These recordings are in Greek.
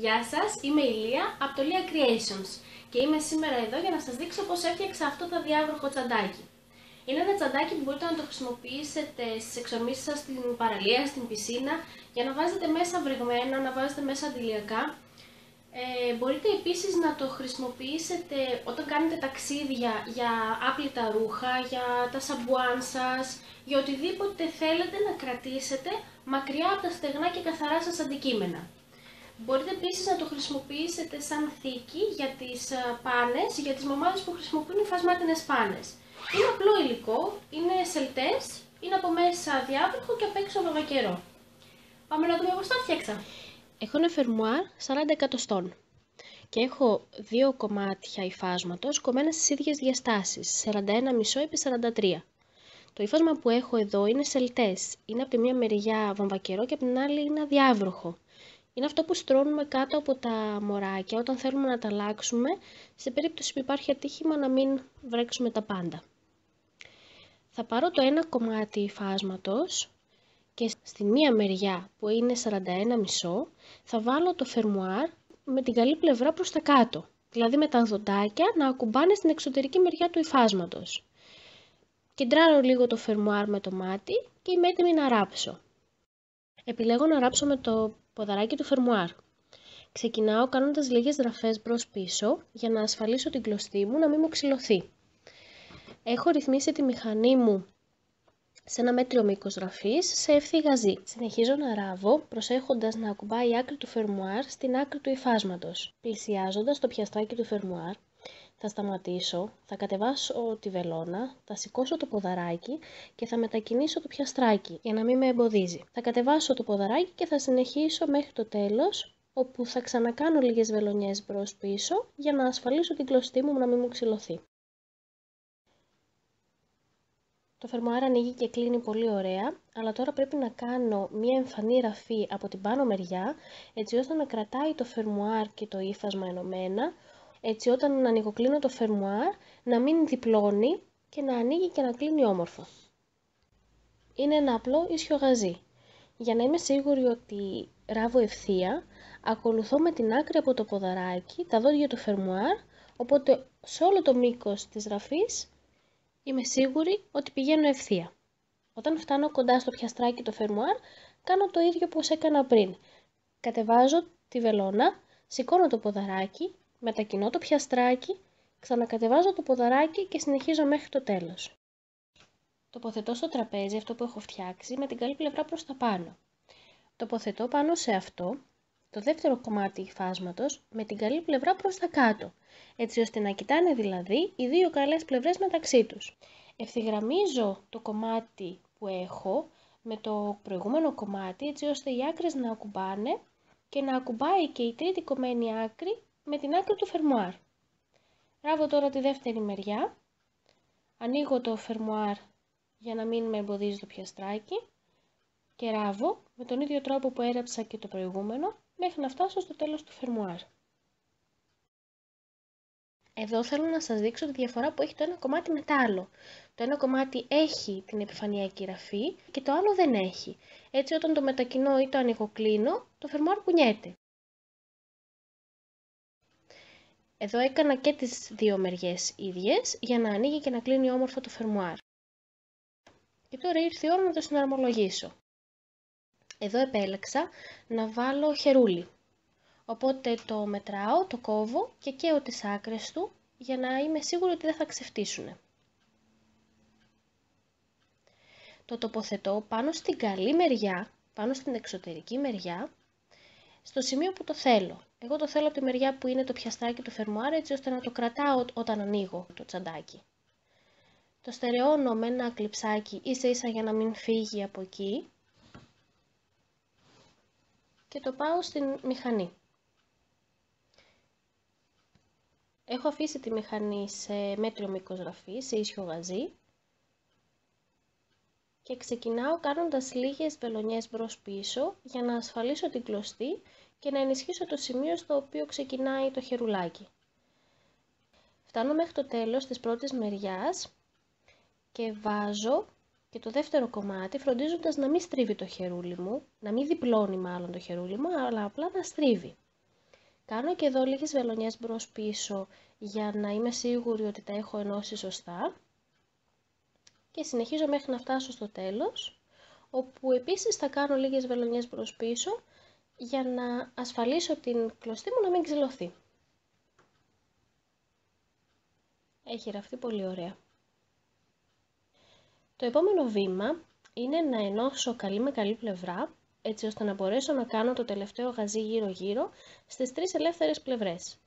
Γεια σας, είμαι η Λία από το Lia Creations και είμαι σήμερα εδώ για να σας δείξω πώς έφτιαξα αυτό το διάβροχο τσαντάκι. Είναι ένα τσαντάκι που μπορείτε να το χρησιμοποιήσετε στις εξορμήσεις σας στην παραλία, στην πισίνα, για να βάζετε μέσα βρεγμένα, να βάζετε μέσα αντιλιακά. Μπορείτε επίσης να το χρησιμοποιήσετε όταν κάνετε ταξίδια για άπλυτα ρούχα, για τα σαμπουάν σας, για οτιδήποτε θέλετε να κρατήσετε μακριά από τα στεγνά και καθαρά σας αντικείμενα. Μπορείτε επίσης να το χρησιμοποιήσετε σαν θήκη για τις πάνες, για τις μαμάδες που χρησιμοποιούν υφασμάτινες πάνες. Είναι απλό υλικό, είναι σελτές, είναι από μέσα διάβροχο και απ' έξω βαβακερό. Πάμε να δούμε πώς το έφτιαξα. Έχω ένα φερμουάρ 40 εκατοστών και έχω δύο κομμάτια υφάσματος κομμένα στις ίδιες διαστάσεις, 41,5 επί 43. Το υφάσμα που έχω εδώ είναι σελτές, είναι από τη μία μεριά βαμβακερό και από την άλλη είναι αδιάβροχο. Είναι αυτό που στρώνουμε κάτω από τα μωράκια όταν θέλουμε να τα αλλάξουμε, σε περίπτωση που υπάρχει ατύχημα να μην βρέξουμε τα πάντα. Θα πάρω το ένα κομμάτι υφάσματος και στη μία μεριά που είναι 41,5 θα βάλω το φερμουάρ με την καλή πλευρά προς τα κάτω, δηλαδή με τα δοντάκια να ακουμπάνε στην εξωτερική μεριά του υφάσματος. Κεντράρω λίγο το φερμουάρ με το μάτι και είμαι έτοιμη να ράψω. Επιλέγω να ράψω με το ποδαράκι του φερμουάρ. Ξεκινάω κάνοντας λίγες στραφές μπρος-πίσω για να ασφαλίσω την κλωστή μου να μην μου ξυλωθεί. Έχω ρυθμίσει τη μηχανή μου σε ένα μέτριο μήκος στραφής σε ευθύ γαζί. Συνεχίζω να ράβω προσέχοντας να ακουμπάει η άκρη του φερμουάρ στην άκρη του υφάσματος. Πλησιάζοντας το πιαστράκι του φερμουάρ, θα σταματήσω, θα κατεβάσω τη βελόνα, θα σηκώσω το ποδαράκι και θα μετακινήσω το πιαστράκι για να μην με εμποδίζει. Θα κατεβάσω το ποδαράκι και θα συνεχίσω μέχρι το τέλος, όπου θα ξανακάνω λίγες βελονιές μπρος πίσω για να ασφαλίσω την κλωστή μου να μην μου ξυλωθεί. Το φερμουάρ ανοίγει και κλείνει πολύ ωραία, αλλά τώρα πρέπει να κάνω μία εμφανή ραφή από την πάνω μεριά, έτσι ώστε να κρατάει το φερμουάρ και το ύφασμα ενωμένα, έτσι όταν ανοιγοκλίνω το φερμουάρ να μην διπλώνει και να ανοίγει και να κλείνει όμορφα. Είναι ένα απλό ίσιο γαζί. Για να είμαι σίγουρη ότι ράβω ευθεία, ακολουθώ με την άκρη από το ποδαράκι τα δόντια του φερμουάρ, οπότε σε όλο το μήκος της ραφής είμαι σίγουρη ότι πηγαίνω ευθεία. Όταν φτάνω κοντά στο πιαστράκι το φερμουάρ, κάνω το ίδιο όπως έκανα πριν. Κατεβάζω τη βελόνα, σηκώνω το ποδαράκι, μετακινώ το πιαστράκι, ξανακατεβάζω το ποδαράκι και συνεχίζω μέχρι το τέλος. Τοποθετώ στο τραπέζι αυτό που έχω φτιάξει με την καλή πλευρά προς τα πάνω. Τοποθετώ πάνω σε αυτό το δεύτερο κομμάτι υφάσματος με την καλή πλευρά προς τα κάτω, έτσι ώστε να κοιτάνε δηλαδή οι δύο καλές πλευρές μεταξύ τους. Ευθυγραμμίζω το κομμάτι που έχω με το προηγούμενο κομμάτι, έτσι ώστε οι άκρες να ακουμπάνε και να ακουμπάει και η τρίτη κομμένη άκρη με την άκρη του φερμουάρ. Ράβω τώρα τη δεύτερη μεριά, ανοίγω το φερμουάρ για να μην με εμποδίζει το πιαστράκι και ράβω με τον ίδιο τρόπο που έραψα και το προηγούμενο μέχρι να φτάσω στο τέλος του φερμουάρ. Εδώ θέλω να σας δείξω τη διαφορά που έχει το ένα κομμάτι με το άλλο. Το ένα κομμάτι έχει την επιφανειακή ραφή και το άλλο δεν έχει. Έτσι όταν το μετακινώ ή το ανοιγοκλίνω, το φερμουάρ κουνιέται. Εδώ έκανα και τις δύο μεριές ίδιες για να ανοίγει και να κλείνει όμορφα το φερμουάρ. Και τώρα ήρθε η ώρα να το συναρμολογήσω. Εδώ επέλεξα να βάλω χερούλι. Οπότε το μετράω, το κόβω και καίω τις άκρες του για να είμαι σίγουρη ότι δεν θα ξεφτύσουνε. Το τοποθετώ πάνω στην καλή μεριά, πάνω στην εξωτερική μεριά, στο σημείο που το θέλω. Εγώ το θέλω από τη μεριά που είναι το πιαστράκι του φερμουάρ, έτσι ώστε να το κρατάω όταν ανοίγω το τσαντάκι. Το στερεώνω με ένα κλειψάκι ίσα ίσα για να μην φύγει από εκεί και το πάω στην μηχανή. Έχω αφήσει τη μηχανή σε μέτριο μήκος ραφή, σε ίσιο γαζί και ξεκινάω κάνοντας λίγες βελονιές μπρος πίσω για να ασφαλίσω την κλωστή και να ενισχύσω το σημείο στο οποίο ξεκινάει το χερουλάκι. Φτάνω μέχρι το τέλος της πρώτης μεριάς και βάζω και το δεύτερο κομμάτι φροντίζοντας να μην στρίβει το χερούλι μου, να μην διπλώνει μάλλον το χερούλι μου, αλλά απλά να στρίβει. Κάνω και εδώ λίγες βελονιές μπρος-πίσω για να είμαι σίγουρη ότι τα έχω ενώσει σωστά. Και συνεχίζω μέχρι να φτάσω στο τέλος, όπου επίσης θα κάνω λίγες βελονιές μπρος-πίσω για να ασφαλίσω την κλωστή μου να μην ξυλωθεί. Έχει ραφτεί πολύ ωραία. Το επόμενο βήμα είναι να ενώσω καλή με καλή πλευρά, έτσι ώστε να μπορέσω να κάνω το τελευταίο γαζί γύρω-γύρω στις 3 ελεύθερες πλευρές.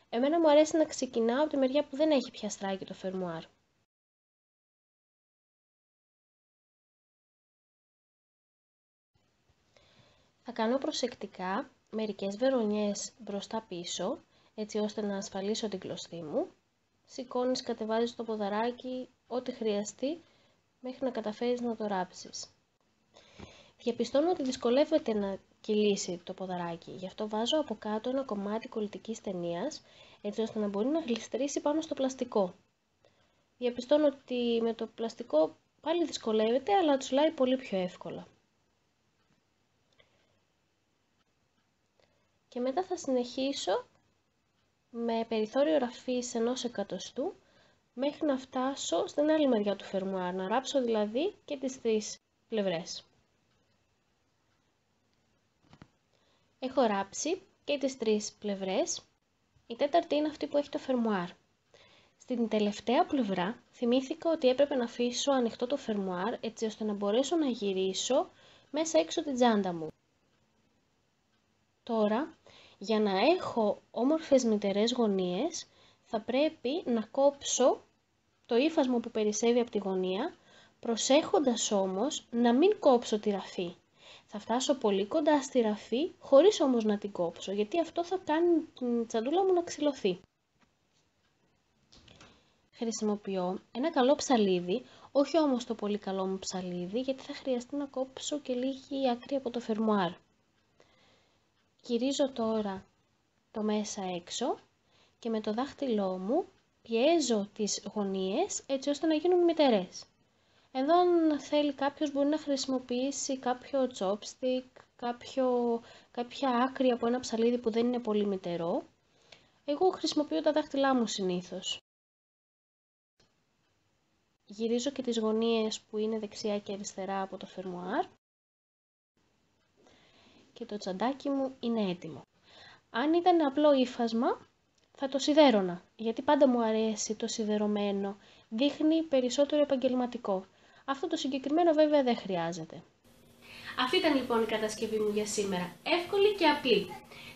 Εμένα μου αρέσει να ξεκινάω από τη μεριά που δεν έχει πια στράκι το φερμουάρ. Θα κάνω προσεκτικά μερικές βερονιές μπροστά-πίσω, έτσι ώστε να ασφαλίσω την κλωστή μου. Σηκώνεις, κατεβάζεις το ποδαράκι, ό,τι χρειαστεί, μέχρι να καταφέρεις να το ράψεις. Διαπιστώνω ότι δυσκολεύεται να κυλήσει το ποδαράκι, γι' αυτό βάζω από κάτω ένα κομμάτι κολλητικής ταινίας, έτσι ώστε να μπορεί να γλιστρήσει πάνω στο πλαστικό. Διαπιστώνω ότι με το πλαστικό πάλι δυσκολεύεται, αλλά τσουλάει πολύ πιο εύκολα. Και μετά θα συνεχίσω με περιθώριο ραφής 1/100 μέχρι να φτάσω στην άλλη μεριά του φερμουάρ, να ράψω δηλαδή και τις 3 πλευρές. Έχω ράψει και τις 3 πλευρές, η τέταρτη είναι αυτή που έχει το φερμουάρ. Στην τελευταία πλευρά θυμήθηκα ότι έπρεπε να αφήσω ανοιχτό το φερμουάρ, έτσι ώστε να μπορέσω να γυρίσω μέσα έξω την τσάντα μου. Τώρα, για να έχω όμορφες μυτερές γωνίες, θα πρέπει να κόψω το ύφασμα που περισσεύει από τη γωνία, προσέχοντας όμως να μην κόψω τη ραφή. Θα φτάσω πολύ κοντά στη ραφή, χωρίς όμως να την κόψω, γιατί αυτό θα κάνει την τσαντούλα μου να ξυλωθεί. Χρησιμοποιώ ένα καλό ψαλίδι, όχι όμως το πολύ καλό μου ψαλίδι, γιατί θα χρειαστεί να κόψω και λίγη άκρη από το φερμουάρ. Γυρίζω τώρα το μέσα έξω και με το δάχτυλό μου πιέζω τις γωνίες έτσι ώστε να γίνουν μυτερές. Εδώ αν θέλει κάποιος μπορεί να χρησιμοποιήσει κάποιο chopstick, κάποια άκρη από ένα ψαλίδι που δεν είναι πολύ μυτερό. Εγώ χρησιμοποιώ τα δάχτυλά μου συνήθως. Γυρίζω και τις γωνίες που είναι δεξιά και αριστερά από το φερμουάρ. Και το τσαντάκι μου είναι έτοιμο. Αν ήταν απλό ύφασμα, θα το σιδέρωνα, γιατί πάντα μου αρέσει το σιδερωμένο, δείχνει περισσότερο επαγγελματικό. Αυτό το συγκεκριμένο βέβαια δεν χρειάζεται. Αυτή ήταν λοιπόν η κατασκευή μου για σήμερα, εύκολη και απλή.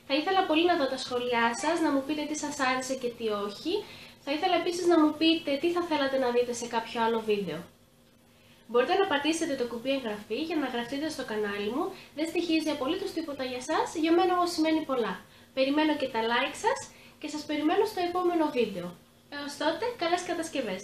Θα ήθελα πολύ να δω τα σχόλιά σας, να μου πείτε τι σας άρεσε και τι όχι. Θα ήθελα επίσης να μου πείτε τι θα θέλατε να δείτε σε κάποιο άλλο βίντεο. Μπορείτε να πατήσετε το κουμπί εγγραφή για να γραφτείτε στο κανάλι μου, δεν στοιχίζει απολύτως τίποτα για σας, για μένα όμως σημαίνει πολλά. Περιμένω και τα like σας και σας περιμένω στο επόμενο βίντεο. Έως τότε, καλές κατασκευές!